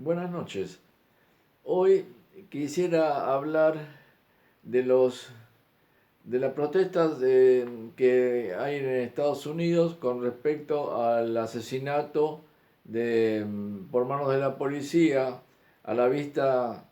Buenas noches. Hoy quisiera hablar de de las protestas que hay en Estados Unidos con respecto al asesinato por manos de la policía a la vista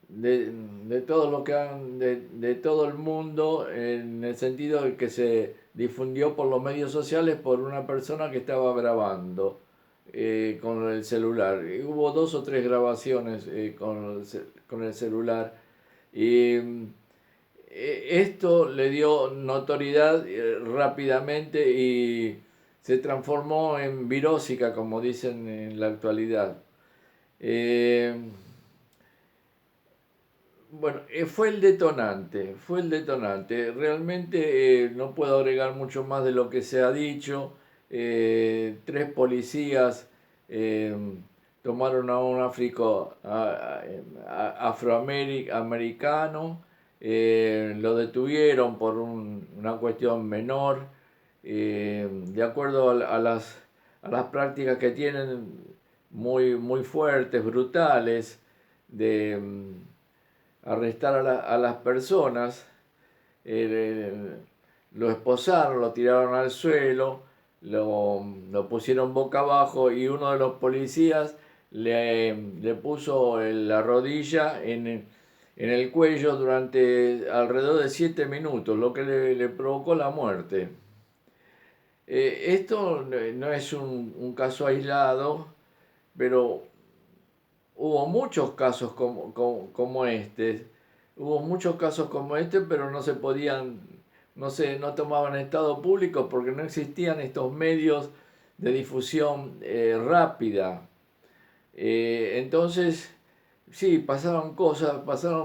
de todo lo que de todo el mundo, en el sentido de que se difundió por los medios sociales por una persona que estaba grabando con el celular. Y hubo dos o tres grabaciones con el celular. Y esto le dio notoriedad rápidamente y se transformó en virósica, como dicen en la actualidad. Eh, bueno, fue el detonante. Realmente no puedo agregar mucho más de lo que se ha dicho. Tres policías eh, tomaron a un afroamericano, lo detuvieron por una cuestión menor, de acuerdo a las prácticas que tienen muy fuertes, brutales, de arrestar a las personas, eh, lo esposaron, lo tiraron al suelo, lo pusieron boca abajo y uno de los policías le puso la rodilla en el cuello durante alrededor de 7 minutos, lo que le provocó la muerte. Esto no es un caso aislado, pero hubo muchos casos como este. Hubo muchos casos como este, pero no se podían, no tomaban estado público porque no existían estos medios de difusión rápida. Entonces, sí, pasaron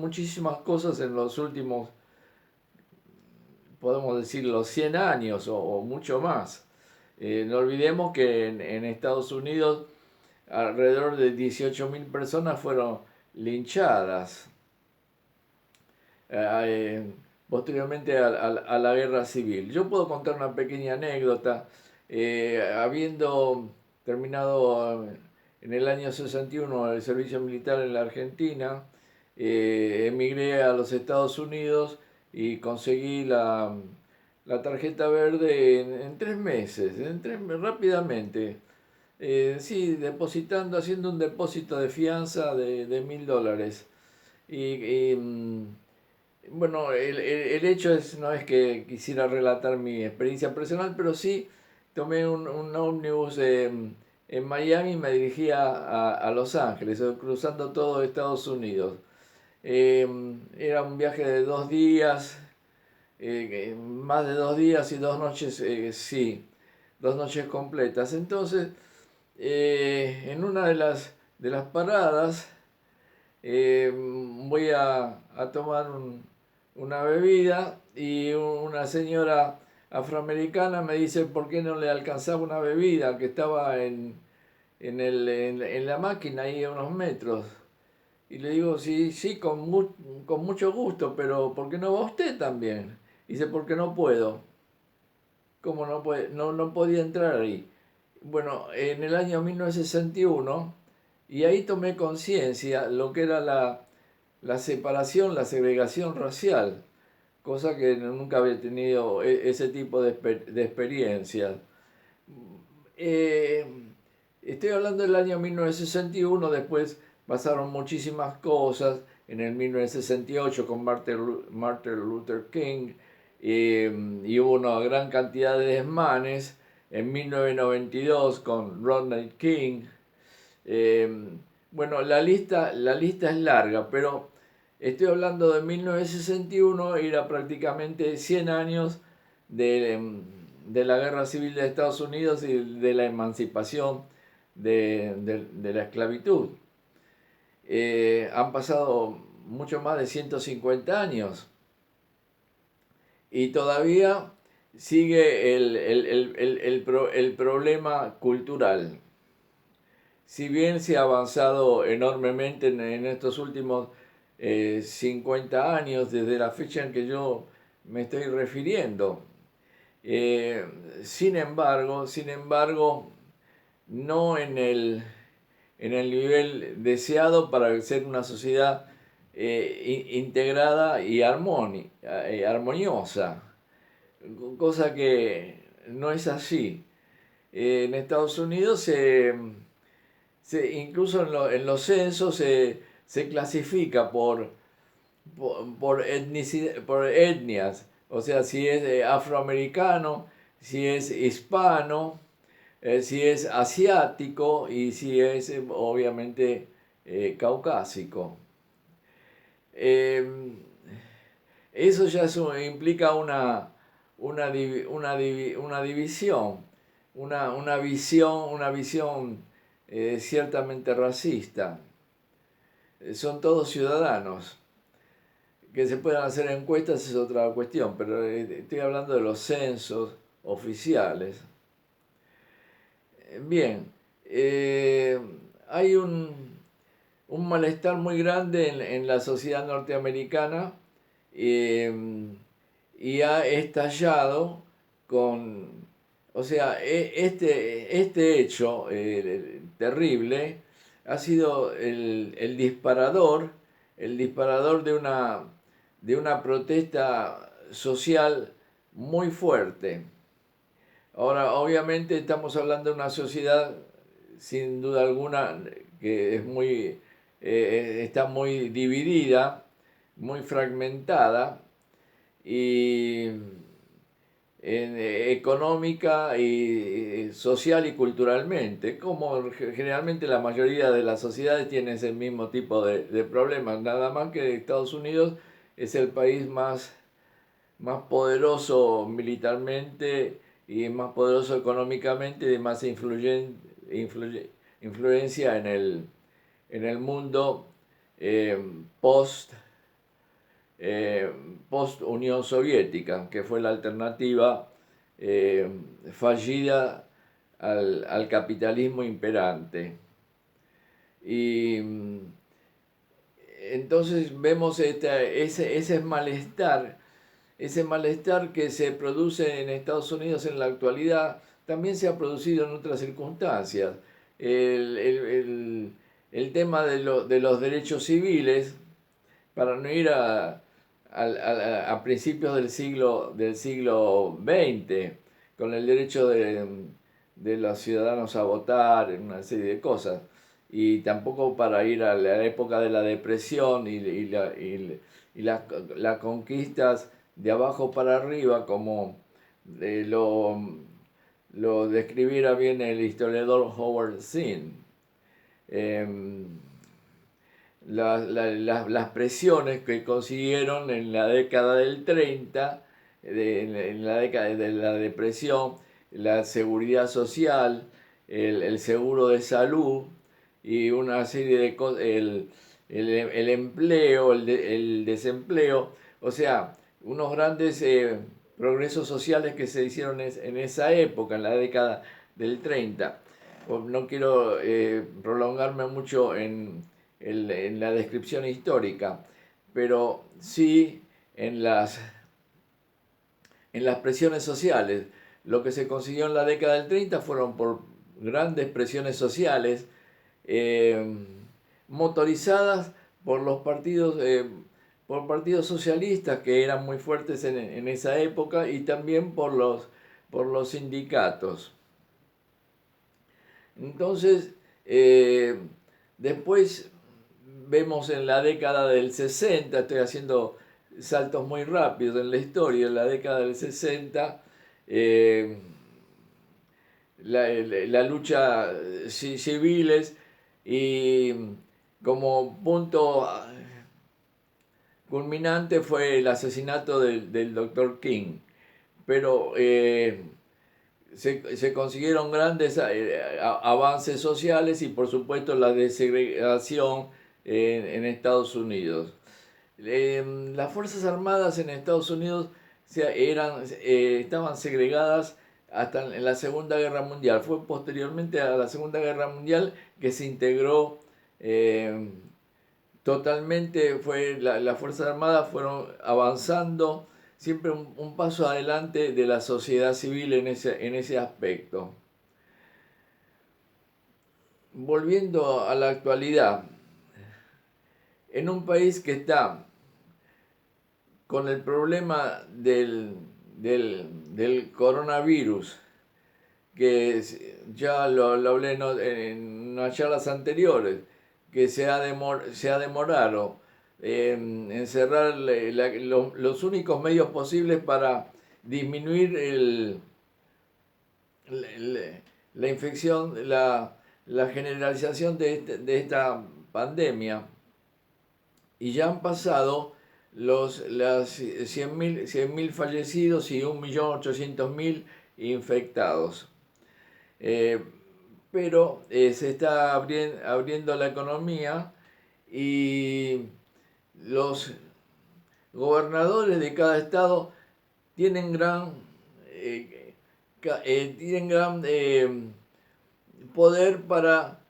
muchísimas cosas en los últimos, podemos decir, los 100 años o mucho más. No olvidemos que en Estados Unidos alrededor de 18.000 personas fueron linchadas eh, posteriormente a la guerra civil. Yo puedo contar una pequeña anécdota. Habiendo terminado en el año 61 el servicio militar en la Argentina, emigré a los Estados Unidos y conseguí la tarjeta verde en 3 meses, rápidamente. Sí, haciendo un depósito de fianza de $1.000. Bueno, el hecho no es que quisiera relatar mi experiencia personal, pero sí tomé un ómnibus en Miami y me dirigí a Los Ángeles, cruzando todo Estados Unidos. Era un viaje de 2 días, más de 2 días y 2 noches, sí, 2 noches completas. Entonces, en una de las paradas, voy a tomar una bebida y una señora afroamericana me dice por qué no le alcanzaba una bebida que estaba en la máquina ahí a unos metros. Y le digo, sí, sí, con mucho gusto, pero ¿por qué no va usted también? Dice, porque no puedo. ¿Cómo no puede? No, no podía entrar ahí. Bueno, en el año 1961, y ahí tomé conciencia lo que era la separación, la segregación racial, cosa que nunca había tenido ese tipo de experiencias. Eh, Estoy hablando del año 1961, después pasaron muchísimas cosas, en el 1968 con Martin Luther King, y hubo una gran cantidad de desmanes, en 1992 con Rodney King. Eh, bueno, la lista es larga, pero estoy hablando de 1961, era prácticamente 100 años de la Guerra Civil de Estados Unidos y de la emancipación de la esclavitud. Han pasado mucho más de 150 años y todavía sigue el problema cultural. Si bien se ha avanzado enormemente en estos últimos 50 años, desde la fecha en que yo me estoy refiriendo, sin embargo, no en el nivel deseado para ser una sociedad integrada y armoniosa, cosa que no es así. En Estados Unidos incluso en los censos se clasifica por etnias, o sea, si es afroamericano, si es hispano, si es asiático y si es obviamente caucásico. Eso ya implica una división, una visión ciertamente racista. Son todos ciudadanos. Que se puedan hacer encuestas es otra cuestión, pero estoy hablando de los censos oficiales. Bien, hay un malestar muy grande en la sociedad norteamericana y ha estallado o sea, este hecho terrible ha sido el disparador de una protesta social muy fuerte. Ahora, obviamente estamos hablando de una sociedad, sin duda alguna, que está muy dividida, muy fragmentada, y económica y social y culturalmente, como generalmente la mayoría de las sociedades tienen ese mismo tipo de problemas, nada más que Estados Unidos es el país más poderoso militarmente y más poderoso económicamente y de más influencia en el mundo eh, post Unión Soviética, que fue la alternativa fallida al capitalismo imperante. Y entonces vemos ese malestar que se produce en Estados Unidos en la actualidad, también se ha producido en otras circunstancias. El tema de los derechos civiles, para no ir a principios del siglo XX, con el derecho de los ciudadanos a votar, en una serie de cosas, y tampoco para ir a la época de la depresión y las conquistas de abajo para arriba, como lo describiera bien el historiador Howard Zinn. Las presiones que consiguieron en la década del 30, en la década de la depresión, la seguridad social, el seguro de salud y una serie de cosas, el empleo, el desempleo, o sea, unos grandes progresos sociales que se hicieron en esa época, en la década del 30. No quiero prolongarme mucho en la descripción histórica, pero sí en las presiones sociales. Lo que se consiguió en la década del 30 fueron por grandes presiones sociales motorizadas por los partidos socialistas que eran muy fuertes en esa época y también por los sindicatos. Entonces, después vemos en la década del 60, estoy haciendo saltos muy rápidos en la historia, en la década del 60, la lucha civiles y como punto culminante fue el asesinato del Dr. King. Pero se consiguieron grandes avances sociales y por supuesto la desegregación en Estados Unidos. Las Fuerzas Armadas en Estados Unidos estaban segregadas hasta en la Segunda Guerra Mundial. Fue posteriormente a la Segunda Guerra Mundial que se integró totalmente, las Fuerzas Armadas fueron avanzando siempre un paso adelante de la sociedad civil en ese aspecto. volviendo a la actualidad, en un país que está con el problema del coronavirus, que ya lo hablé en unas charlas anteriores, que se ha demorado en cerrar los únicos medios posibles para disminuir la infección, la generalización de esta pandemia. Y ya han pasado las 100.000 fallecidos y 1.800.000 infectados. Pero se está abriendo la economía y los gobernadores de cada estado tienen tienen gran poder para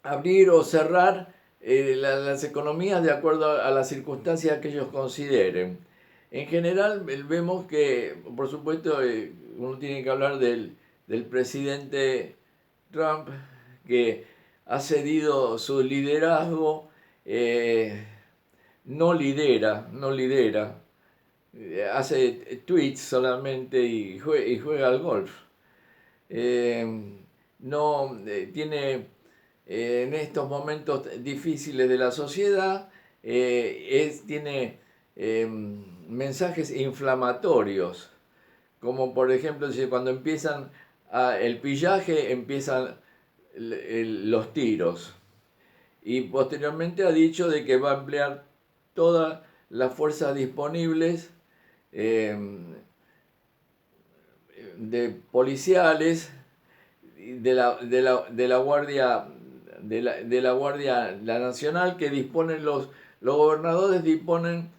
abrir o cerrar las economías de acuerdo a las circunstancias que ellos consideren. En general vemos que, por supuesto, uno tiene que hablar del presidente Trump, que ha cedido su liderazgo, no lidera, hace tweets solamente y juega al golf. No tiene en estos momentos difíciles de la sociedad, tiene mensajes inflamatorios, como por ejemplo cuando empiezan el pillaje, empiezan los tiros, y posteriormente ha dicho de que va a emplear todas las fuerzas disponibles de policiales, de la Guardia la Nacional, que disponen los gobernadores disponen